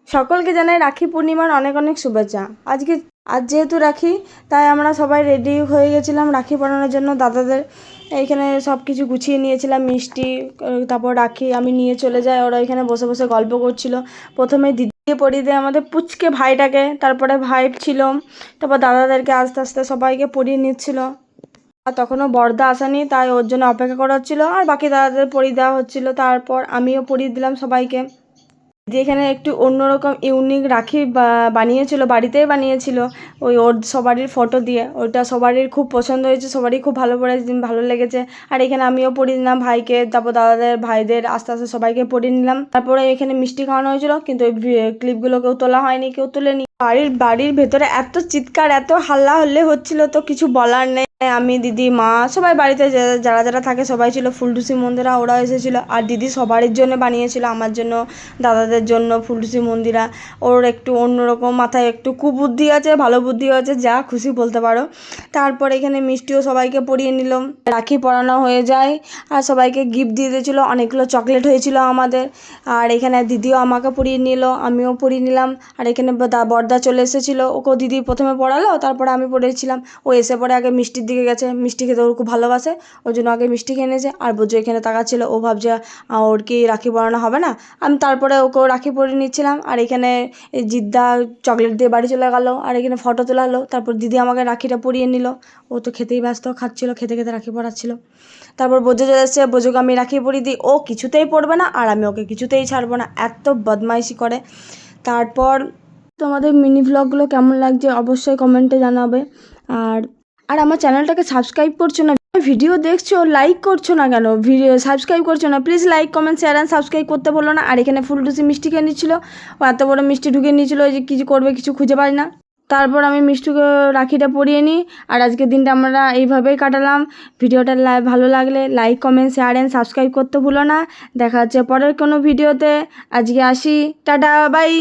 সকলকে জানাই রাখি পূর্ণিমার অনেক অনেক শুভেচ্ছা। আজ যেহেতু রাখি, তাই আমরা সবাই রেডি হয়ে গেছিলাম রাখি পরানোর জন্য। দাদাদের এইখানে সব কিছু গুছিয়ে নিয়েছিলাম, মিষ্টি, তারপর রাখি আমি নিয়ে চলে যাই। ওরা এখানে বসে বসে গল্প করছিল। প্রথমে দিদিকে পরিয়ে দেয় আমাদের পুচকে ভাইটাকে, তারপরে ভাই ছিল, তারপর দাদাদেরকে আস্তে আস্তে সবাইকে পরিয়ে নিচ্ছিল। আর তখনও বর্দা আসেনি, তাই ওর জন্য অপেক্ষা করা হচ্ছিলো, আর বাকি দাদাদের পরিয়ে দেওয়া হচ্ছিলো। তারপর আমিও পরিয়ে দিলাম সবাইকে। যেখানে একটু অন্যরকম ইউনিক রাখি বানিয়েছিল, বাড়িতেই বানিয়েছিল, ওর সবারই ফটো দিয়ে। ওইটা সবারই খুব পছন্দ হয়েছে, সবারই খুব ভালো লেগেছে। আর এখানে আমিও পরিয়ে নিলাম ভাইকে, তারপর দাদাদের ভাইদের আস্তে আস্তে সবাইকে পরিয়ে নিলাম। তারপরে এখানে মিষ্টি খাওয়ানো হয়েছিল, কিন্তু ওই ক্লিপগুলো কেউ তোলা হয়নি, কেউ তুলেনি। বাড়ির ভেতরে এত চিৎকার, এত হাল্লা হল্লে হচ্ছিল, তো কিছু বলার নেই। আমি, দিদি, মা, সবাই বাড়িতে যারা যারা থাকে সবাই ছিল। ফুলটুসি মন্দিরা ওরাও এসেছিলো। আর দিদি সবারই জন্য বানিয়েছিল, আমার জন্য, দাদাদের জন্য। ফুলটুসি মন্দিরা ওর একটু অন্যরকম, মাথায় একটু কুবুদ্ধি আছে, ভালো বুদ্ধিও আছে, যা খুশি বলতে পারো। তারপর এখানে মিষ্টিও সবাইকে পরিয়ে নিলাম। রাখি পরানো হয়ে যায়, আর সবাইকে গিফট দিয়ে দিয়েছিলো, অনেকগুলো চকলেট হয়েছিল আমাদের। আর এখানে দিদিও আমাকে পরিয়ে নিল, আমিও পরিয়ে নিলাম। আর এখানে বর্দা চলে এসেছিলো, ওকেও দিদি প্রথমে পড়ালো, তারপরে আমি পড়েছিলাম। ও এসে পরে আগে মিষ্টির দিকে গেছে, মিষ্টি খেতে ওর খুব ভালোবাসে, ওই জন্য আগে মিষ্টি খেয়ে নিয়েছে। আর বোঝো এখানে তাকাচ্ছিল, ও ভাবছে ওর কি রাখি পরানো হবে না। আমি তারপরে ওকেও রাখি পরিয়ে নিচ্ছিলাম। আর এখানে জিদ্দা চকলেট দিয়ে বাড়ি চলে গেলো, আর এখানে ফটো তোলা হলো। তারপর দিদি আমাকে রাখিটা পরিয়ে নিল। ও তো খেতেই ব্যস্ত, খাচ্ছিলো, খেতে খেতে রাখি পরাচ্ছিল। তারপর বোঝো চলে এসছে, বোঝোকে আমি রাখি পরিয়ে দিই, ও কিছুতেই পড়বে না, আর আমি ওকে কিছুতেই ছাড়বো না, এত বদমাইশি করে। তারপর তোমাদের মিনি ভ্লগগুলো কেমন লাগছে অবশ্যই কমেন্টে জানাবে। আর আর আমার চ্যানেলটাকে সাবস্ক্রাইব করছো না, ভিডিও দেখছো লাইক করছো না কেন, সাবস্ক্রাইব করছো না, please like, comment, share and subscribe করতে বলো না। আর এখানে ফুলটুসি মিষ্টি খেয়ে নিচ্ছিলো, ও এত বড় মিষ্টি ঢুকে নিয়েছিলো যে কিছু করবে, কিছু খুঁজে পাই না। তারপর আমি মিষ্টিকে রাখিটা পরিয়ে নিই। আর আজকের দিনটা আমরা এইভাবেই কাটালাম। ভিডিওটা ভালো লাগলে like, comment, share and subscribe করতে ভুলো না। দেখা হচ্ছে পরের কোনো ভিডিওতে। আজকে আসি, টাটা, বাই।